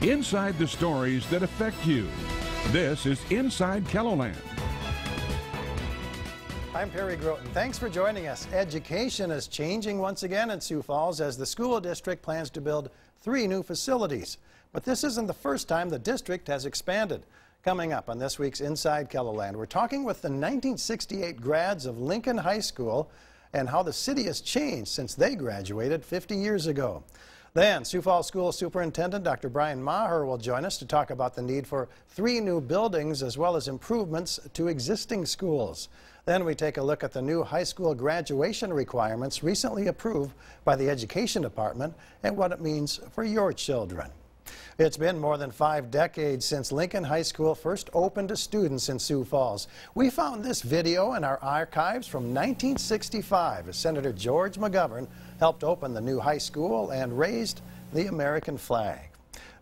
Inside the stories that affect you. This is Inside KELOLAND. I'm Perry Groten. Thanks for joining us. Education is changing once again in Sioux Falls as the school district plans to build 3 new facilities. But this isn't the first time the district has expanded. Coming up on this week's Inside KELOLAND, we're talking with the 1968 grads of Lincoln High School and how the city has changed since they graduated 50 years ago. Then, Sioux Falls School Superintendent Dr. Brian Maher will join us to talk about the need for 3 new buildings as well as improvements to existing schools. Then we take a look at the new high school graduation requirements recently approved by the Education Department and what it means for your children. It's been more than 5 decades since Lincoln High School first opened to students in Sioux Falls. We found this video in our archives from 1965 as Senator George McGovern helped open the new high school and raised the American flag.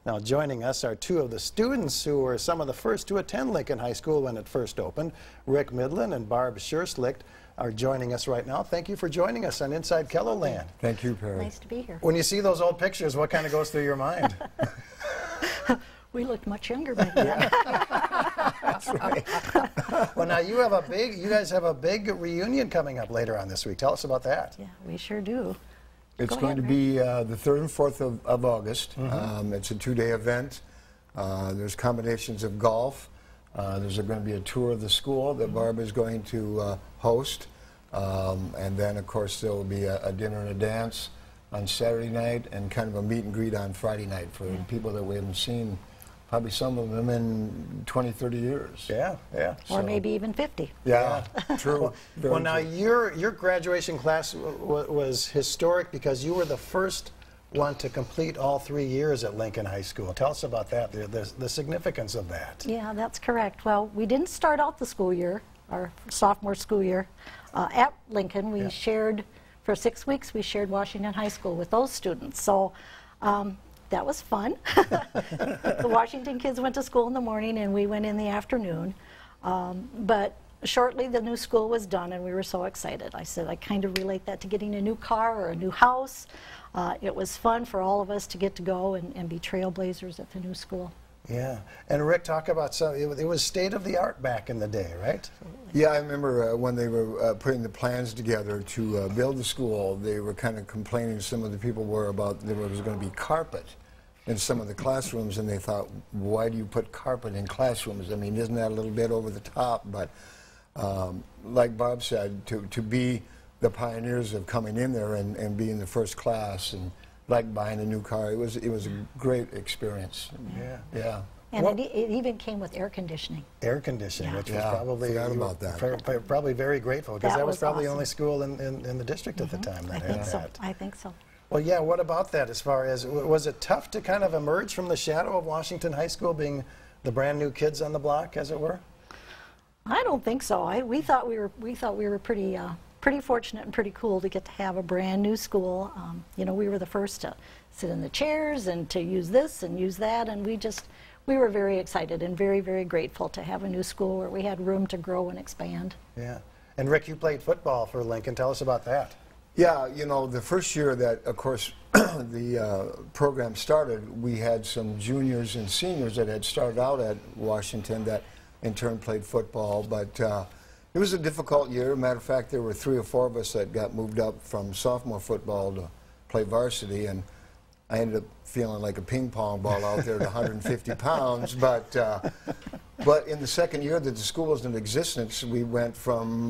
Now joining us are 2 of the students who were some of the first to attend Lincoln High School when it first opened. Rick Midland and Barb Schurslicht are joining us right now. Thank you for joining us on Inside KELOLAND. Thank you, Perry. Nice to be here. When you see those old pictures, what kind of goes through your mind? We looked much younger back then. That's right. Well, now you guys have a big reunion coming up later on this week. Tell us about that. Yeah, we sure do. It's going to be the 3rd and 4th of August. It's a 2-day event. There's combinations of golf. There's going to be a tour of the school that Barb is going to host. And then, of course, there will be a dinner and a dance on Saturday night and kind of a meet and greet on Friday night for people that we haven't seen, probably some of them in 20, 30 years. Yeah, yeah. Or maybe even 50. Yeah, true. Well, now your graduation class was historic because you were the first one to complete all 3 years at Lincoln High School. Tell us about that, the significance of that. Yeah, that's correct. Well, we didn't start out the school year, our sophomore school year, at Lincoln. We shared, for 6 weeks, we shared Washington High School with those students. So that was fun. The Washington kids went to school in the morning and we went in the afternoon. But shortly the new school was done and we were so excited. I said I kind of relate that to getting a new car or a new house. It was fun for all of us to get to go and be trailblazers at the new school. Yeah, and Rick, talk about it was state-of-the-art back in the day, right? Yeah, I remember when they were putting the plans together to build the school, they were kind of complaining, some of the people were, about there was going to be carpet in some of the classrooms, and they thought, why do you put carpet in classrooms? I mean, isn't that a little bit over the top? But like Bob said, to be the pioneers of coming in there and being the first class, and like buying a new car, it was a great experience. Yeah. Yeah. And it even came with air conditioning. Air conditioning, which was probably probably very grateful because that was probably the only school in the district at the time that had that. I think so. Well, yeah, what about that as far as, was it tough to kind of emerge from the shadow of Washington High School, being the brand new kids on the block, as it were? I don't think so. We thought we were pretty fortunate and pretty cool to get to have a brand new school. You know, we were the first to sit in the chairs and to use this and use that, and we were very excited and very, very grateful to have a new school where we had room to grow and expand. Yeah. And Rick, you played football for Lincoln. Tell us about that. Yeah, you know, the first year that, of course, the program started, we had some juniors and seniors that had started out at Washington that in turn played football, but it was a difficult year. Matter of fact, there were 3 or 4 of us that got moved up from sophomore football to play varsity, and I ended up feeling like a ping pong ball out there at 150 pounds. But in the second year that the school was in existence, we went from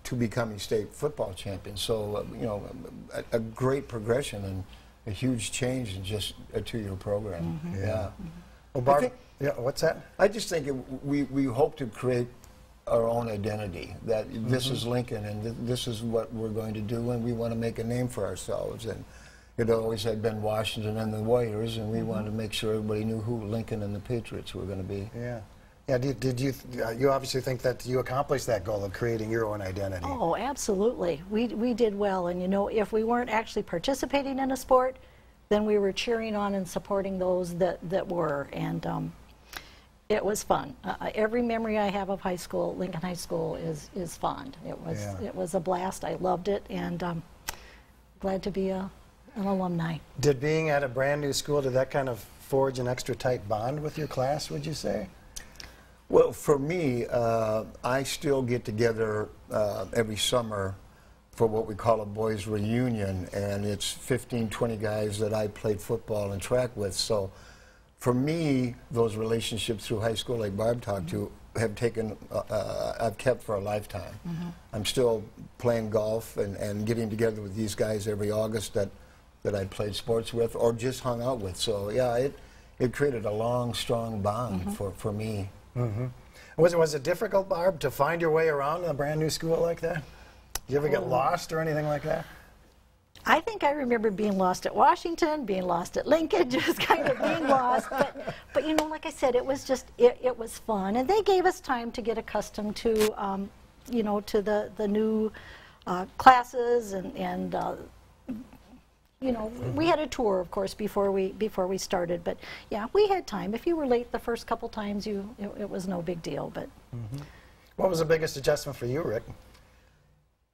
to becoming state football champions. So you know, a great progression and a huge change in just a 2-year program. Yeah. Well, Barb, yeah, what's that? I just think we hope to create our own identity, that this is Lincoln and this is what we're going to do, and we want to make a name for ourselves. And it always had been Washington and the Warriors, and we wanted to make sure everybody knew who Lincoln and the Patriots were going to be. Yeah. Yeah, did you obviously think that you accomplished that goal of creating your own identity? Oh, absolutely. We did well, and you know, if we weren't actually participating in a sport, then we were cheering on and supporting those that were, and it was fun. Every memory I have of high school, Lincoln High School, is fond. It was a blast. I loved it, and glad to be an alumni. Did being at a brand new school, did that kind of forge an extra tight bond with your class, would you say? Well, for me, I still get together every summer for what we call a boys' reunion, and it's 15, 20 guys that I played football and track with. So for me, those relationships through high school, like Barb talked to, have taken, I've kept for a lifetime. I'm still playing golf and getting together with these guys every August that I played sports with or just hung out with. So yeah, it created a long, strong bond for me. Was it difficult, Barb, to find your way around in a brand new school like that? Did you ever get lost or anything like that? I think I remember being lost at Washington, being lost at Lincoln, just kind of being lost. But you know, like I said, it was just, it was fun. And they gave us time to get accustomed to, you know, to the new classes and you know, we had a tour, of course, before we started. But yeah, we had time. If you were late the first couple times, it was no big deal. But what was the biggest adjustment for you, Rick?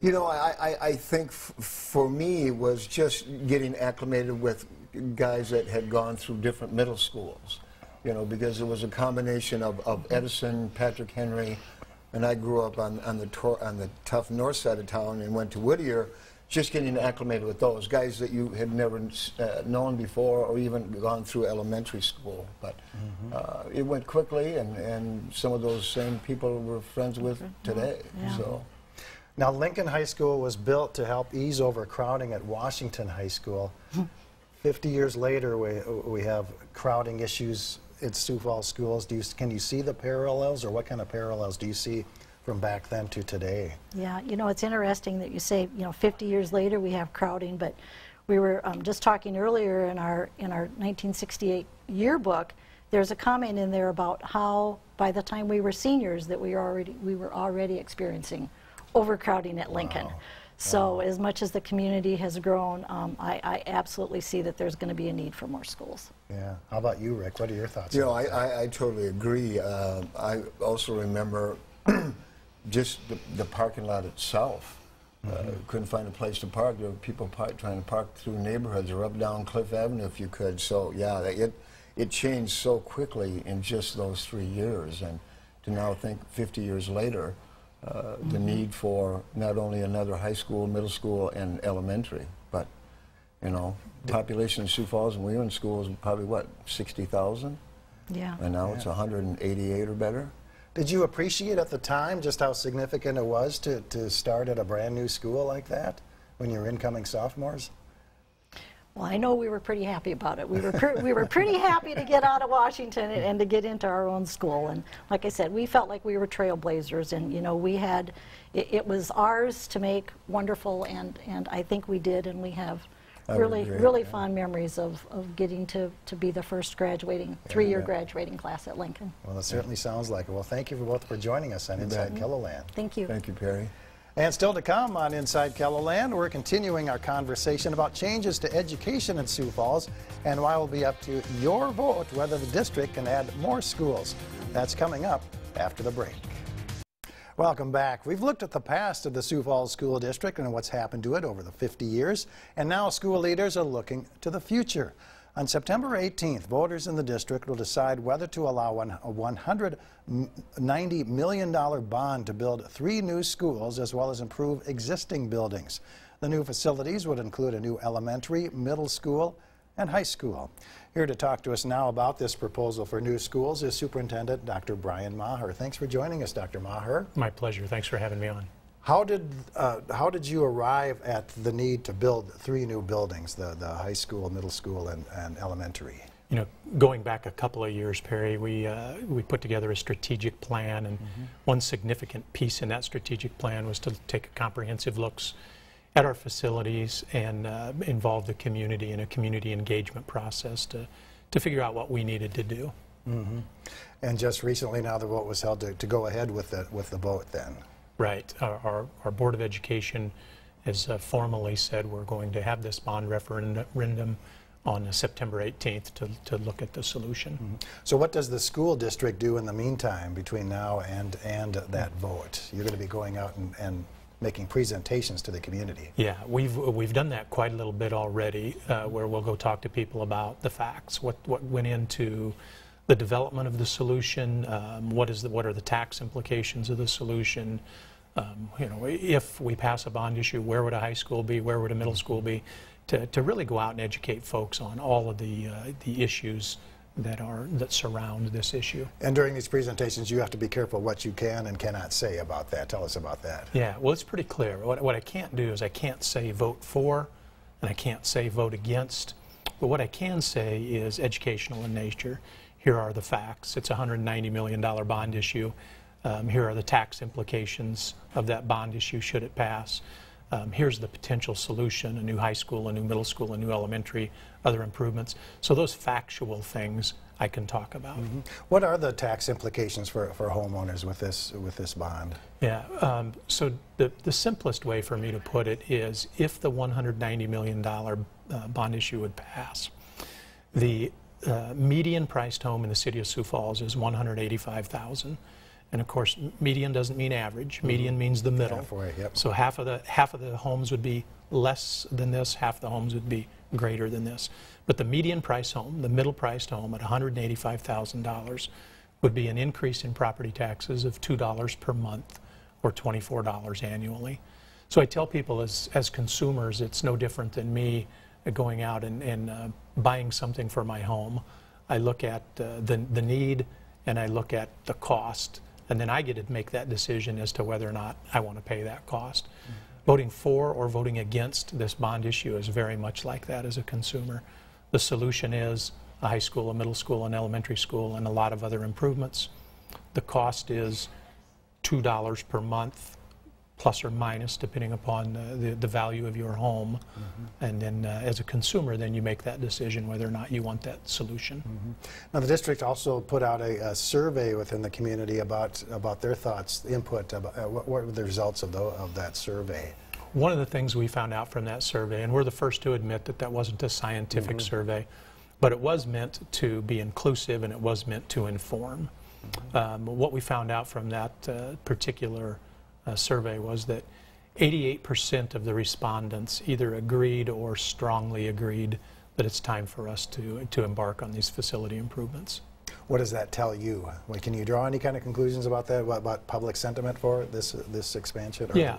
You know, I think for me was just getting acclimated with guys that had gone through different middle schools, you know, because it was a combination of Edison, Patrick Henry, and I grew up on the tough north side of town and went to Whittier, just getting acclimated with those guys that you had never known before or even gone through elementary school. But it went quickly, and some of those same people we're friends with today. Yeah. So. Now, Lincoln High School was built to help ease overcrowding at Washington High School. 50 years later, we have crowding issues at Sioux Falls schools. Can you see the parallels, or what kind of parallels do you see from back then to today? yeah, you know, it's interesting that you say, you know, 50 years later we have crowding, but we were just talking earlier in our 1968 yearbook. There's a comment in there about how by the time we were seniors that we were already experiencing overcrowding at Lincoln. Wow. So as much as the community has grown, I absolutely see that there's going to be a need for more schools. Yeah. How about you, Rick? What are your thoughts? You know, I totally agree. I also remember just the parking lot itself. Couldn't find a place to park. There were people trying to park through neighborhoods or up down Cliff Avenue if you could. So yeah, it changed so quickly in just those 3 years. And to now think 50 years later, the need for not only another high school, middle school, and elementary, but, you know, population in Sioux Falls when we were in school was probably, what, 60,000? Yeah. And now it's 188 or better. Did you appreciate at the time just how significant it was to start at a brand new school like that when you were incoming sophomores? Well, I know we were pretty happy about it. We were pretty happy to get out of Washington and to get into our own school. And like I said, we felt like we were trailblazers, and you know, we had it was ours to make wonderful, and I think we did, and we have really fond memories of getting to be the first graduating three-year graduating class at Lincoln. Well, it certainly sounds like it. Well, thank you both for joining us on Inside KELOLAND. Thank you. Thank you, Perry. And still to come on Inside KELOLAND, we're continuing our conversation about changes to education in Sioux Falls, and why it will be up to your vote whether the district can add more schools. That's coming up after the break. Welcome back. We've looked at the past of the Sioux Falls School District and what's happened to it over the 50 years, and now school leaders are looking to the future. On September 18th, voters in the district will decide whether to allow a $190 million bond to build 3 new schools as well as improve existing buildings. The new facilities would include a new elementary, middle school, and high school. Here to talk to us now about this proposal for new schools is Superintendent Dr. Brian Maher. Thanks for joining us, Dr. Maher. My pleasure. Thanks for having me on. How did you arrive at the need to build 3 new buildings, the high school, middle school, and elementary? You know, going back a couple of years, Perry, we put together a strategic plan, and one significant piece in that strategic plan was to take a comprehensive looks at our facilities and involve the community in a community engagement process to figure out what we needed to do. And just recently now the vote was held to go ahead with the vote then. Right. Our Board of Education has formally said we're going to have this bond referendum on September 18th to look at the solution. So what does the school district do in the meantime between now and that vote? You're going to be going out and making presentations to the community. Yeah, we've done that quite a little bit already, where we'll go talk to people about the facts, what went into the development of the solution, what are the tax implications of the solution. You know, if we pass a bond issue, where would a high school be, where would a middle school be, to really go out and educate folks on all of the issues that surround this issue. And during these presentations, you have to be careful what you can and cannot say about that. Tell us about that. Yeah, well, it's pretty clear. What I can't do is I can't say vote for, and I can't say vote against. But what I can say is educational in nature. Here are the facts. It's a $190 million bond issue. Here are the tax implications of that bond issue should it pass. Here's the potential solution, a new high school, a new middle school, a new elementary, other improvements. So those factual things I can talk about. Mm-hmm. What are the tax implications for homeowners with this bond? Yeah, so the simplest way for me to put it is if the $190 million bond issue would pass, the median priced home in the city of Sioux Falls is $185,000. And of course, median doesn't mean average. Median means the middle. Halfway, yep. So half of the homes would be less than this, half the homes would be greater than this. But the median price home, the middle priced home at $185,000 would be an increase in property taxes of $2 per month or $24 annually. So I tell people as consumers, it's no different than me going out and buying something for my home. I look at the need and I look at the cost. And then I get to make that decision as to whether or not I want to pay that cost. Mm-hmm. Voting for or voting against this bond issue is very much like that as a consumer. The solution is a high school, a middle school, an elementary school, and a lot of other improvements. The cost is $2 per month, plus or minus, depending upon the value of your home. Mm-hmm. And then as a consumer, then you make that decision whether or not you want that solution. Mm-hmm. Now the district also put out a survey within the community about their thoughts, input, about, what were the results of that survey? One of the things we found out from that survey, and we're the first to admit that that wasn't a scientific mm-hmm. survey, but it was meant to be inclusive and it was meant to inform. Mm-hmm. What we found out from that particular survey was that 88% of the respondents either agreed or strongly agreed that it's time for us to embark on these facility improvements. What does that tell you? Well, can you draw any kind of conclusions about that, about public sentiment for this expansion? Or yeah,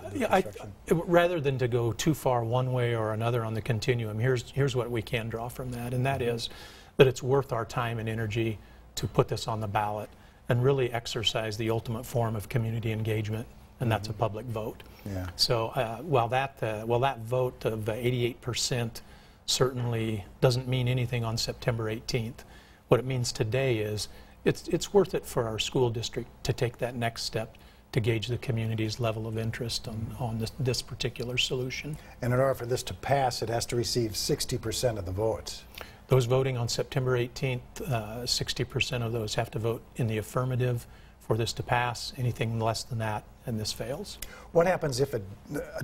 rather than to go too far one way or another on the continuum, here's what we can draw from that, and that is that it's worth our time and energy to put this on the ballot and really exercise the ultimate form of community engagement, and that's a public vote. Yeah. So while that vote of 88% certainly doesn't mean anything on September 18th, what it means today is it's worth it for our school district to take that next step to gauge the community's level of interest on this particular solution. And in order for this to pass, it has to receive 60% of the votes. Those voting on September 18th, 60% of those have to vote in the affirmative for this to pass. Anything less than that, and this fails. What happens if it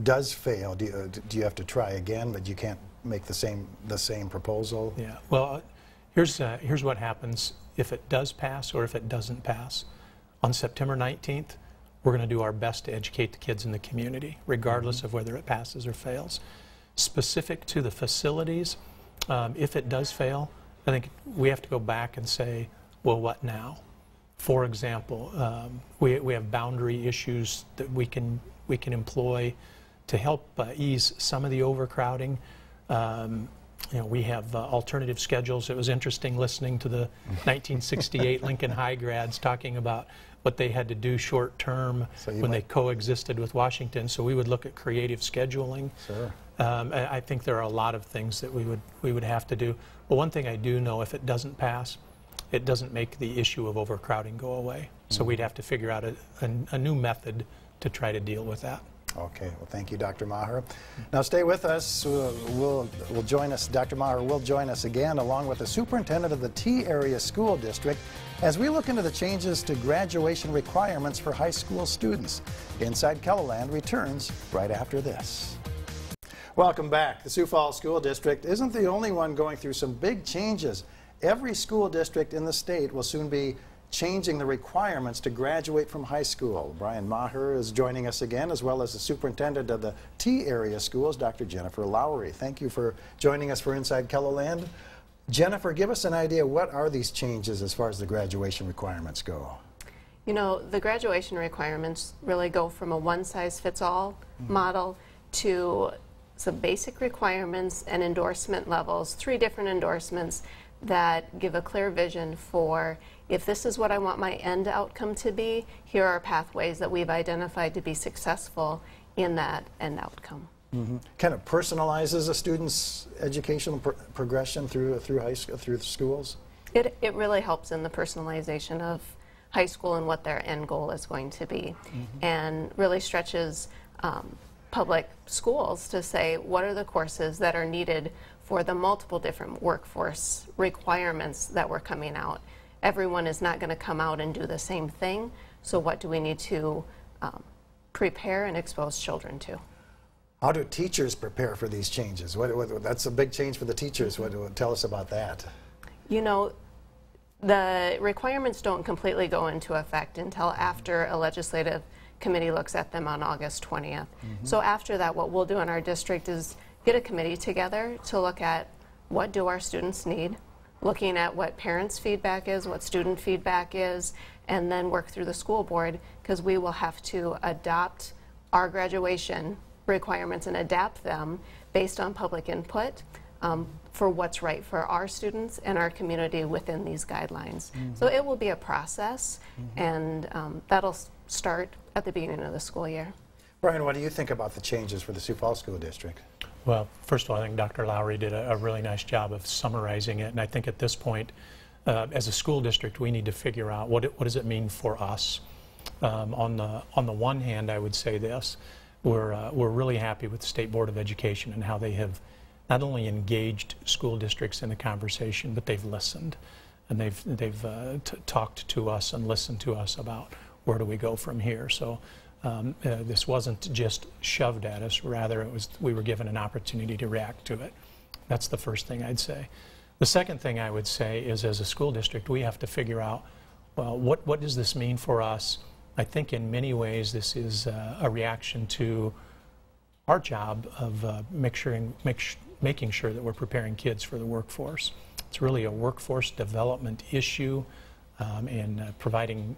does fail? Do you have to try again, but you can't make the same proposal? Yeah. Well, here's what happens if it does pass or if it doesn't pass. On September 19th, we're going to do our best to educate the kids in the community, regardless mm-hmm. of whether it passes or fails. Specific to the facilities, if it does fail, I think we have to go back and say, well, what now? For example, we have boundary issues that we can employ to help ease some of the overcrowding. You know, we have alternative schedules. It was interesting listening to the 1968 Lincoln High grads talking about what they had to do short term when they coexisted with Washington. So we would look at creative scheduling. Sure. I think there are a lot of things that we would have to do. But one thing I do know, if it doesn't pass, it doesn't make the issue of overcrowding go away. So we'd have to figure out a new method to try to deal with that. Okay, well, thank you, Dr. Maher. Now, stay with us. We'll join us. Dr. Maher will join us again, along with the superintendent of the T Area School District, as we look into the changes to graduation requirements for high school students. Inside KELOLAND returns right after this. Welcome back. The Sioux Falls School District isn't the only one going through some big changes. Every school district in the state will soon be changing the requirements to graduate from high school. Brian Maher is joining us again, as well as the superintendent of the T area schools, Dr. Jennifer Lowry. Thank you for joining us for Inside KELOLAND. Jennifer, give us an idea, what are these changes as far as the graduation requirements go? You know, the graduation requirements really go from a one-size-fits-all model to some basic requirements and endorsement levels, 3 different endorsements that give a clear vision for, if this is what I want my end outcome to be, here are pathways that we've identified to be successful in that end outcome. Kind of personalizes a student's educational progression through high school, through the schools? It really helps in the personalization of high school and what their end goal is going to be, and really stretches public schools to say, what are the courses that are needed for the multiple different workforce requirements that were coming out. Everyone is not going to come out and do the same thing, so what do we need to prepare and expose children to? How do teachers prepare for these changes? That's a big change for the teachers. Tell us about that. You know, the requirements don't completely go into effect until after a legislative committee looks at them on August 20th. So after that, what we'll do in our district is get a committee together to look at what do our students need, looking at what parents' feedback is, what student feedback is, and then work through the school board, because we will have to adopt our graduation requirements and adapt them based on public input for what's right for our students and our community within these guidelines. So it will be a process, and that'll start at the beginning of the school year. Brian, what do you think about the changes for the Sioux Falls School District? Well, first of all, I think Dr. Lowry did a really nice job of summarizing it, and I think at this point, as a school district, we need to figure out what does it mean for us. On the one hand, I would say this: we're really happy with the State Board of Education and how they have not only engaged school districts in the conversation, but they've listened, and they've talked to us and listened to us about where do we go from here. So this wasn't just shoved at us, rather we were given an opportunity to react to it. That's the first thing I'd say. The second thing I would say is, as a school district, we have to figure out, well, what does this mean for us? I think in many ways this is a reaction to our job of making sure that we're preparing kids for the workforce. It's really a workforce development issue, and providing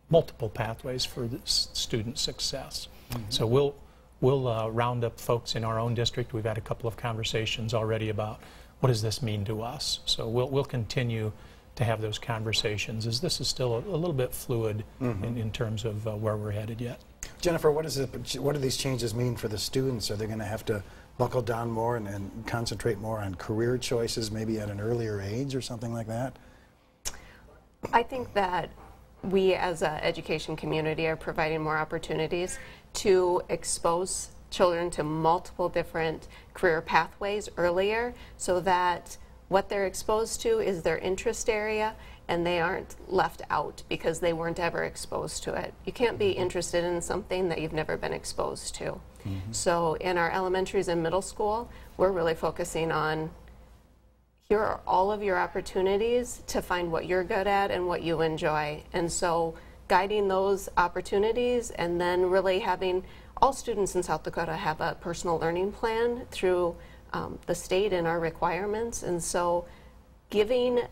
multiple pathways for the student success. So we'll round up folks in our own district. We've had a couple of conversations already about what does this mean to us. So we'll continue to have those conversations, as this is still a little bit fluid in terms of where we're headed yet. Jennifer, what do these changes mean for the students? Are they going to have to buckle down more and concentrate more on career choices, maybe at an earlier age or something like that? I think that we as an education community are providing more opportunities to expose children to multiple different career pathways earlier, so that what they're exposed to is their interest area and they aren't left out because they weren't ever exposed to it. You can't be interested in something that you've never been exposed to. So in our elementaries and middle school, we're really focusing on, here are all of your opportunities to find what you're good at and what you enjoy. And so guiding those opportunities, and then really having all students in South Dakota have a personal learning plan through the state and our requirements. And so giving,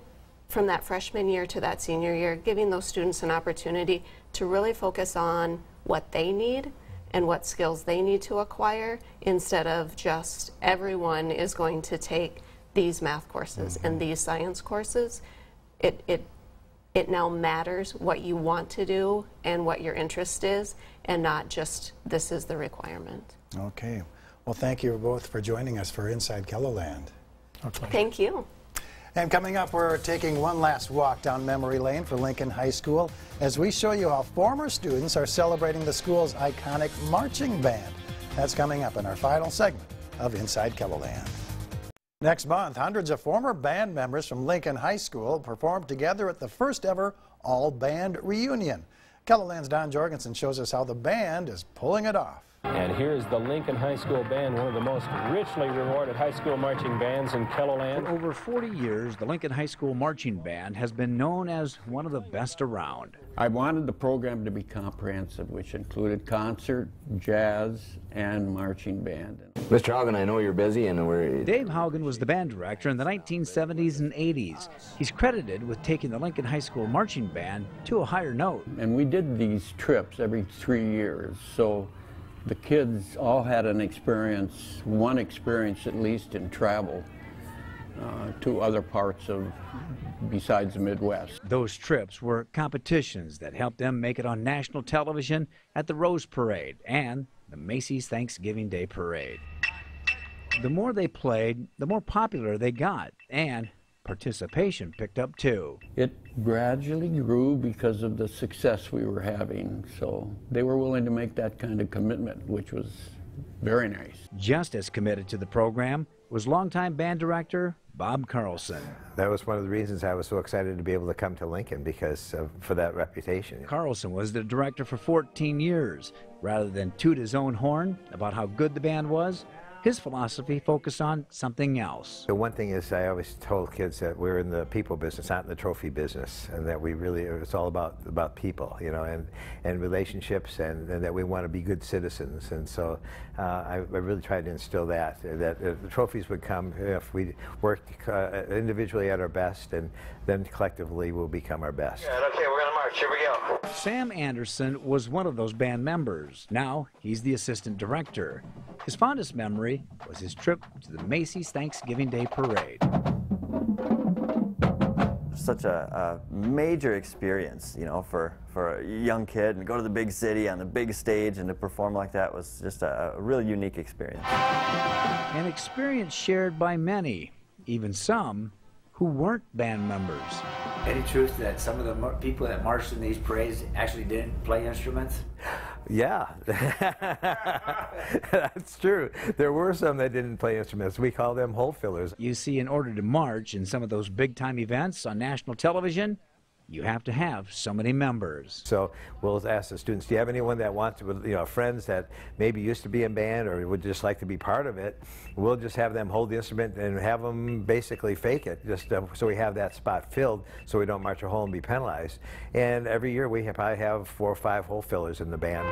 from that freshman year to that senior year, giving those students an opportunity to really focus on what they need and what skills they need to acquire, instead of just everyone is going to take these math courses and these science courses. It now matters what you want to do and what your interest is, and not just this is the requirement. Okay. Well, thank you both for joining us for Inside KELOLAND. Okay. Thank you. And coming up, we're taking one last walk down memory lane for Lincoln High School as we show you how former students are celebrating the school's iconic marching band. That's coming up in our final segment of Inside KELOLAND. Next month, hundreds of former band members from Lincoln High School performed together at the first ever all-band reunion. KELOLAND's Don Jorgensen shows us how the band is pulling it off. And here's the Lincoln High School Band, one of the most richly rewarded high school marching bands in KELOLAND. For over 40 years, the Lincoln High School Marching Band has been known as one of the best around. I wanted the program to be comprehensive, which included concert, jazz, and marching band. Mr. Haugen, I know you're busy, and Dave Haugen was the band director in the 1970s and 80s. He's credited with taking the Lincoln High School Marching Band to a higher note. And we did these trips every 3 years, so the kids all had an experience, one experience at least, in travel to other parts of besides the Midwest. Those trips were competitions that helped them make it on national television at the Rose Parade and the Macy's Thanksgiving Day Parade. The more they played, the more popular they got, and participation picked up too. It gradually grew because of the success we were having, so they were willing to make that kind of commitment, which was very nice. Just as committed to the program was longtime band director Bob Carlson. That was one of the reasons I was so excited to be able to come to Lincoln, because for that reputation. Carlson was the director for 14 years. Rather than toot his own horn about how good the band was, his philosophy focused on something else. The one thing is, I always told kids that we're in the people business, not in the trophy business, and that we really, it's all about people, you know, and relationships, and that we want to be good citizens. And so I really tried to instill that the trophies would come if we worked individually at our best, and then collectively we'll become our best. Yeah, okay, we're gonna march. Here we go. Sam Anderson was one of those band members. Now he's the assistant director. His fondest memory was his trip to the Macy's Thanksgiving Day Parade. Such a major experience, you know, for a young kid, and go to the big city on the big stage and to perform like that was just a really unique experience. An experience shared by many, even some who weren't band members. Any truth that some of the people that marched in these parades actually didn't play instruments? Yeah, that's true. There were some that didn't play instruments. We call them hole fillers. You see, in order to march in some of those big-time events on national television, you have to have so many members. So we'll ask the students, do you have anyone that wants to, you know, friends that maybe used to be in band or would just like to be part of it? We'll just have them hold the instrument and have them basically fake it, just so we have that spot filled, so we don't march a hole and be penalized. And every year we probably have 4 or 5 hole fillers in the band.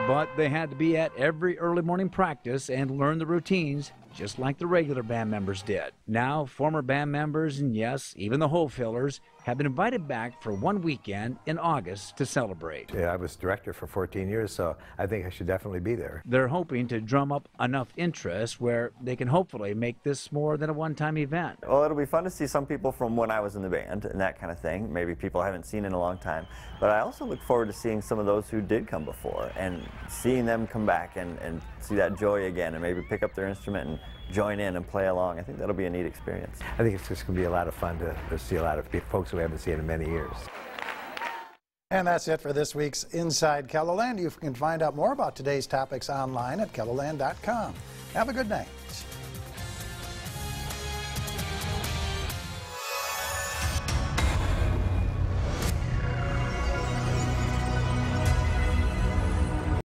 But they had to be at every early morning practice and learn the routines, just like the regular band members did. Now, former band members, and yes, even the hole fillers, have been invited back for one weekend in August to celebrate. Yeah, I was director for 14 years, so I think I should definitely be there. They're hoping to drum up enough interest where they can hopefully make this more than a one-time event. Well, it'll be fun to see some people from when I was in the band and that kind of thing, maybe people I haven't seen in a long time. But I also look forward to seeing some of those who did come before and seeing them come back and see that joy again, and maybe pick up their instrument and join in and play along. I think that'll be a neat experience. I think it's just going to be a lot of fun to see a lot of folks we haven't seen in many years. And that's it for this week's Inside KELOLAND. You can find out more about today's topics online at KELOLAND.com. Have a good night.